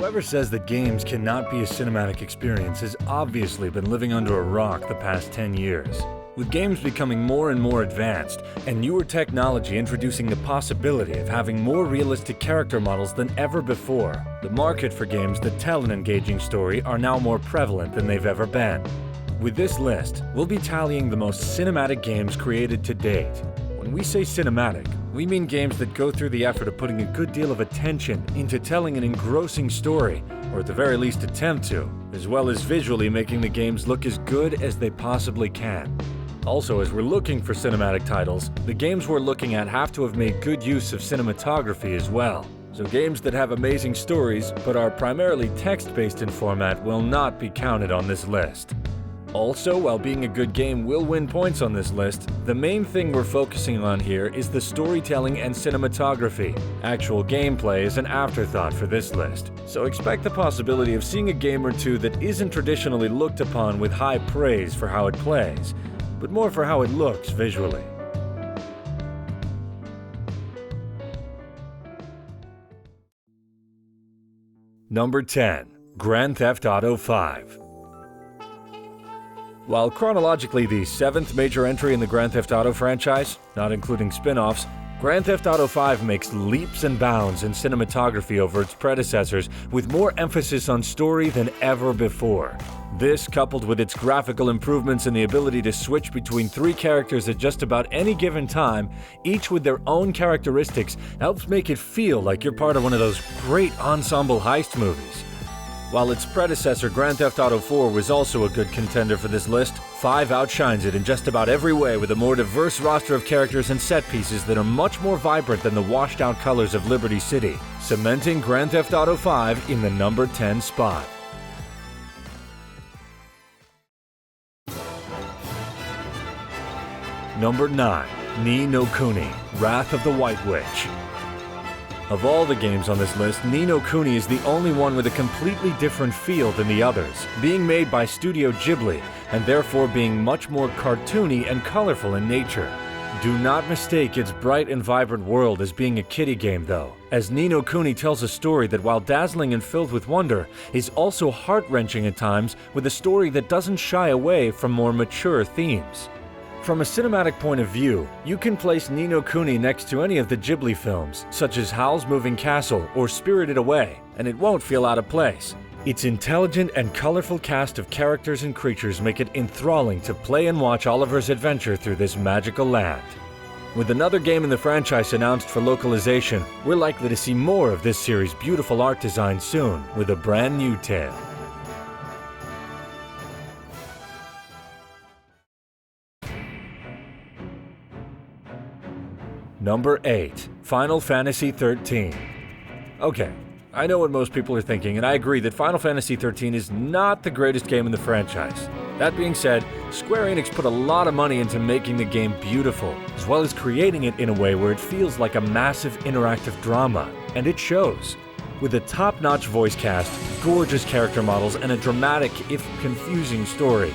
Whoever says that games cannot be a cinematic experience has obviously been living under a rock the past 10 years. With games becoming more and more advanced, and newer technology introducing the possibility of having more realistic character models than ever before, the market for games that tell an engaging story are now more prevalent than they've ever been. With this list, we'll be tallying the most cinematic games created to date. When we say cinematic, we mean games that go through the effort of putting a good deal of attention into telling an engrossing story, or at the very least attempt to, as well as visually making the games look as good as they possibly can. Also, as we're looking for cinematic titles, the games we're looking at have to have made good use of cinematography as well. So games that have amazing stories but are primarily text-based in format will not be counted on this list. Also, while being a good game will win points on this list, the main thing we're focusing on here is the storytelling and cinematography. Actual gameplay is an afterthought for this list, so expect the possibility of seeing a game or two that isn't traditionally looked upon with high praise for how it plays, but more for how it looks visually. Number 10. Grand Theft Auto V. While chronologically the 7th major entry in the Grand Theft Auto franchise, not including spin-offs, Grand Theft Auto V makes leaps and bounds in cinematography over its predecessors with more emphasis on story than ever before. This, coupled with its graphical improvements and the ability to switch between 3 characters at just about any given time, each with their own characteristics, helps make it feel like you're part of one of those great ensemble heist movies. While its predecessor Grand Theft Auto IV was also a good contender for this list, 5 outshines it in just about every way with a more diverse roster of characters and set pieces that are much more vibrant than the washed-out colors of Liberty City, cementing Grand Theft Auto V in the number 10 spot. Number 9. No KUNI, Wrath of the White Witch. Of all the games on this list, No KUNI is the only one with a completely different feel than the others, being made by Studio Ghibli, and therefore being much more cartoony and colorful in nature. Do not mistake its bright and vibrant world as being a kiddie game though, as No KUNI tells a story that while dazzling and filled with wonder, is also heart-wrenching at times with a story that doesn't shy away from more mature themes. From a cinematic point of view, you can place No KUNI next to any of the Ghibli films, such as Howl's Moving Castle or Spirited Away, and it won't feel out of place. Its intelligent and colorful cast of characters and creatures make it enthralling to play and watch Oliver's adventure through this magical land. With another game in the franchise announced for localization, we're likely to see more of this series' beautiful art design soon, with a brand new tale. Number 8. Final Fantasy XIII. Okay, I know what most people are thinking, and I agree that Final Fantasy XIII is not the greatest game in the franchise. That being said, Square Enix put a lot of money into making the game beautiful, as well as creating it in a way where it feels like a massive interactive drama, and it shows. With a top-notch voice cast, gorgeous character models, and a dramatic, if confusing, story.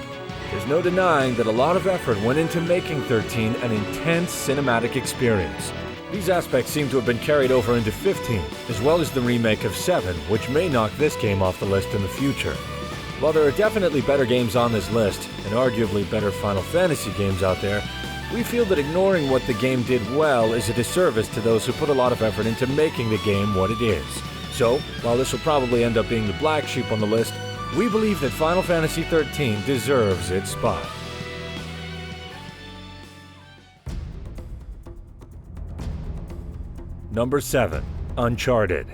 There's no denying that a lot of effort went into making 13 an intense cinematic experience. These aspects seem to have been carried over into 15, as well as the remake of 7, which may knock this game off the list in the future. While there are definitely better games on this list, and arguably better Final Fantasy games out there, we feel that ignoring what the game did well is a disservice to those who put a lot of effort into making the game what it is. So, while this will probably end up being the black sheep on the list, we believe that Final Fantasy XIII deserves its spot. Number 7. Uncharted.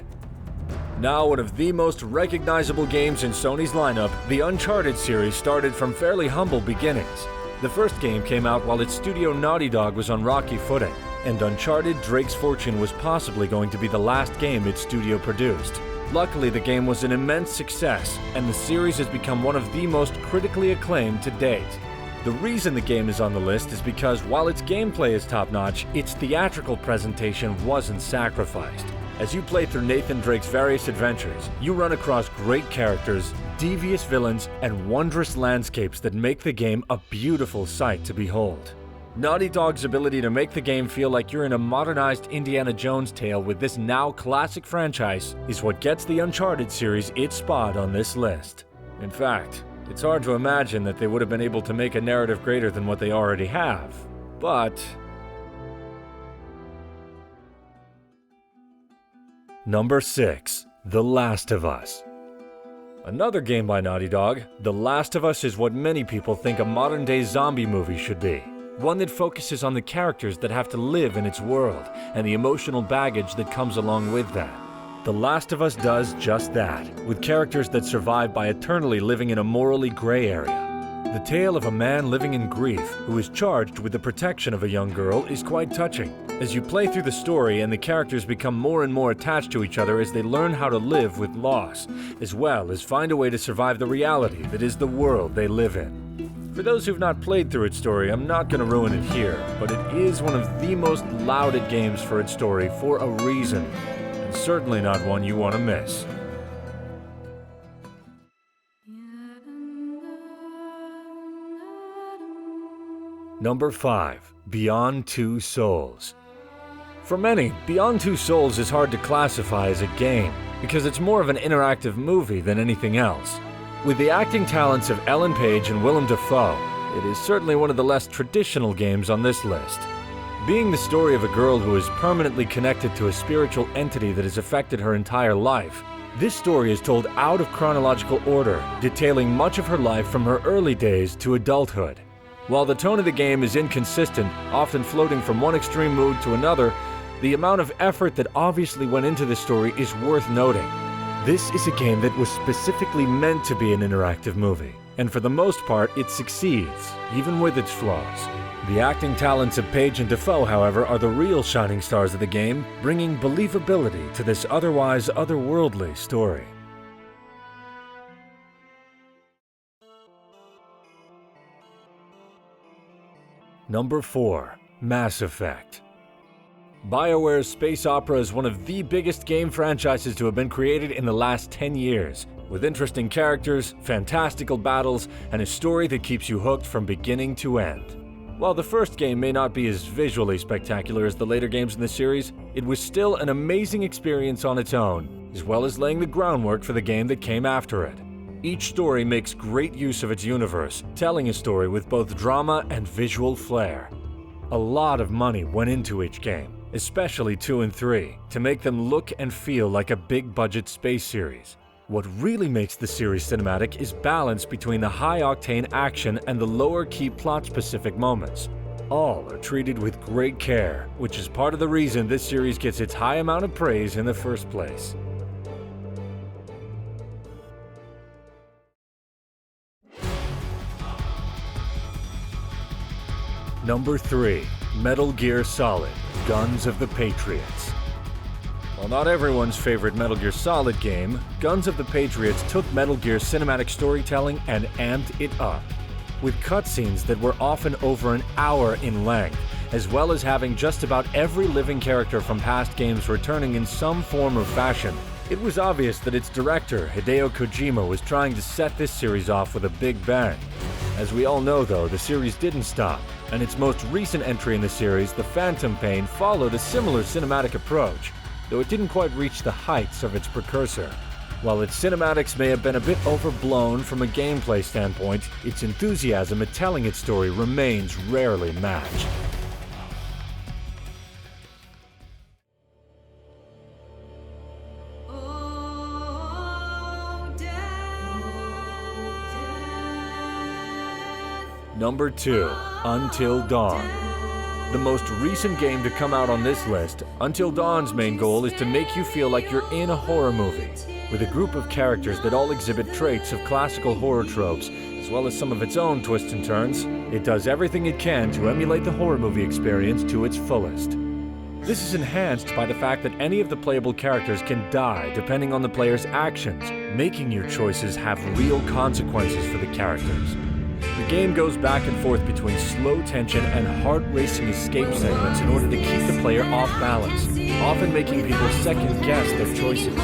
Now one of the most recognizable games in Sony's lineup, the Uncharted series started from fairly humble beginnings. The first game came out while its studio Naughty Dog was on rocky footing, and Uncharted Drake's Fortune was possibly going to be the last game its studio produced. Luckily, the game was an immense success, and the series has become one of the most critically acclaimed to date. The reason the game is on the list is because while its gameplay is top-notch, its theatrical presentation wasn't sacrificed. As you play through Nathan Drake's various adventures, you run across great characters, devious villains, and wondrous landscapes that make the game a beautiful sight to behold. Naughty Dog's ability to make the game feel like you're in a modernized Indiana Jones tale with this now classic franchise is what gets the Uncharted series its spot on this list. In fact, it's hard to imagine that they would have been able to make a narrative greater than what they already have. But Number 6. The Last of Us. Another game by Naughty Dog, The Last of Us is what many people think a modern-day zombie movie should be. One that focuses on the characters that have to live in its world and the emotional baggage that comes along with that. The Last of Us does just that, with characters that survive by eternally living in a morally gray area. The tale of a man living in grief who is charged with the protection of a young girl is quite touching. As you play through the story and the characters become more and more attached to each other as they learn how to live with loss, as well as find a way to survive the reality that is the world they live in. For those who've not played through its story, I'm not going to ruin it here, but it is one of the most lauded games for its story for a reason, and certainly not one you want to miss. Number 5. Beyond Two Souls. For many, Beyond Two Souls is hard to classify as a game, because it's more of an interactive movie than anything else. With the acting talents of Ellen Page and Willem Dafoe, it is certainly one of the less traditional games on this list. Being the story of a girl who is permanently connected to a spiritual entity that has affected her entire life, this story is told out of chronological order, detailing much of her life from her early days to adulthood. While the tone of the game is inconsistent, often floating from one extreme mood to another, the amount of effort that obviously went into the story is worth noting. This is a game that was specifically meant to be an interactive movie, and for the most part, it succeeds, even with its flaws. The acting talents of Page and Dafoe, however, are the real shining stars of the game, bringing believability to this otherwise otherworldly story. Number 4. Mass Effect. BioWare's space opera is one of the biggest game franchises to have been created in the last 10 years, with interesting characters, fantastical battles, and a story that keeps you hooked from beginning to end. While the first game may not be as visually spectacular as the later games in the series, it was still an amazing experience on its own, as well as laying the groundwork for the game that came after it. Each story makes great use of its universe, telling a story with both drama and visual flair. A lot of money went into each game, especially 2 and 3, to make them look and feel like a big-budget space series. What really makes the series cinematic is balance between the high-octane action and the lower-key plot-specific moments. All are treated with great care, which is part of the reason this series gets its high amount of praise in the first place. Number 3. Metal Gear Solid: Guns of the Patriots. While not everyone's favorite Metal Gear Solid game, Guns of the Patriots took Metal Gear's cinematic storytelling and amped it up. With cutscenes that were often over an hour in length, as well as having just about every living character from past games returning in some form or fashion, it was obvious that its director, Hideo Kojima, was trying to set this series off with a big bang. As we all know though, the series didn't stop, and its most recent entry in the series, The Phantom Pain, followed a similar cinematic approach, though it didn't quite reach the heights of its precursor. While its cinematics may have been a bit overblown from a gameplay standpoint, its enthusiasm at telling its story remains rarely matched. Number 2. Until Dawn. The most recent game to come out on this list, Until Dawn's main goal is to make you feel like you're in a horror movie, with a group of characters that all exhibit traits of classical horror tropes, as well as some of its own twists and turns. It does everything it can to emulate the horror movie experience to its fullest. This is enhanced by the fact that any of the playable characters can die depending on the player's actions, making your choices have real consequences for the characters. The game goes back and forth between slow tension and heart-racing escape segments in order to keep the player off balance, often making people second-guess their choices.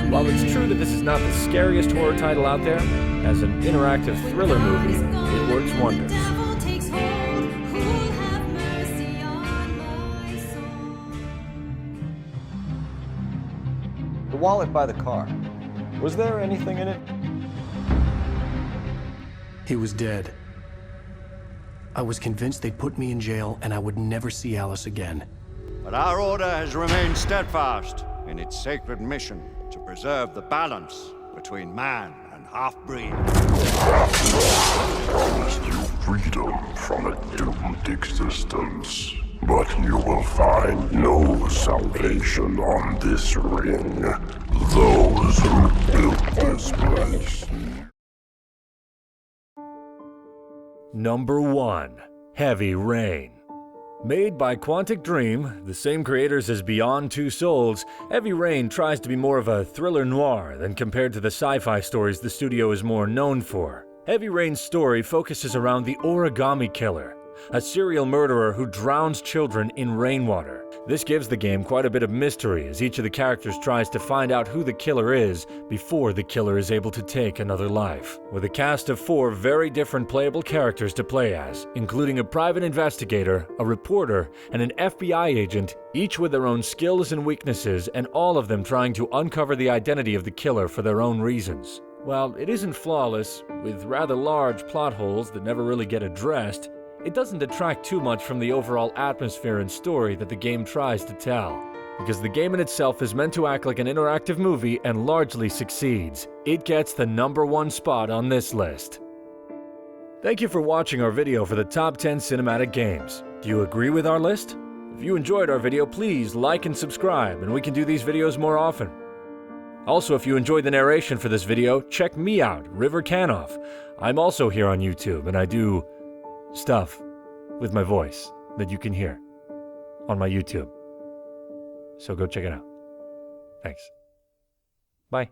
While it's true that this is not the scariest horror title out there, as an interactive thriller movie, it works wonders. wallet by the car. Was there anything in it? He was dead. I was convinced they'd put me in jail and I would never see Alice again. But our order has remained steadfast in its sacred mission to preserve the balance between man and half-breed. Promised you freedom from a doomed existence. But you will find no salvation on this ring. Those who built this place. Number 1. Heavy Rain. Made by Quantic Dream, the same creators as Beyond Two Souls, Heavy Rain tries to be more of a thriller noir than compared to the sci-fi stories the studio is more known for. Heavy Rain's story focuses around the Origami Killer, a serial murderer who drowns children in rainwater. This gives the game quite a bit of mystery as each of the characters tries to find out who the killer is before the killer is able to take another life. With a cast of 4 very different playable characters to play as, including a private investigator, a reporter, and an FBI agent, each with their own skills and weaknesses, and all of them trying to uncover the identity of the killer for their own reasons. While it isn't flawless, with rather large plot holes that never really get addressed, it doesn't detract too much from the overall atmosphere and story that the game tries to tell. Because the game in itself is meant to act like an interactive movie and largely succeeds. It gets the number 1 spot on this list. Thank you for watching our video for the top 10 cinematic games. Do you agree with our list? If you enjoyed our video, please like and subscribe, and we can do these videos more often. Also, if you enjoyed the narration for this video, check me out, River Canoff. I'm also here on YouTube, and I do stuff with my voice that you can hear on my YouTube. So go check it out. Thanks. Bye.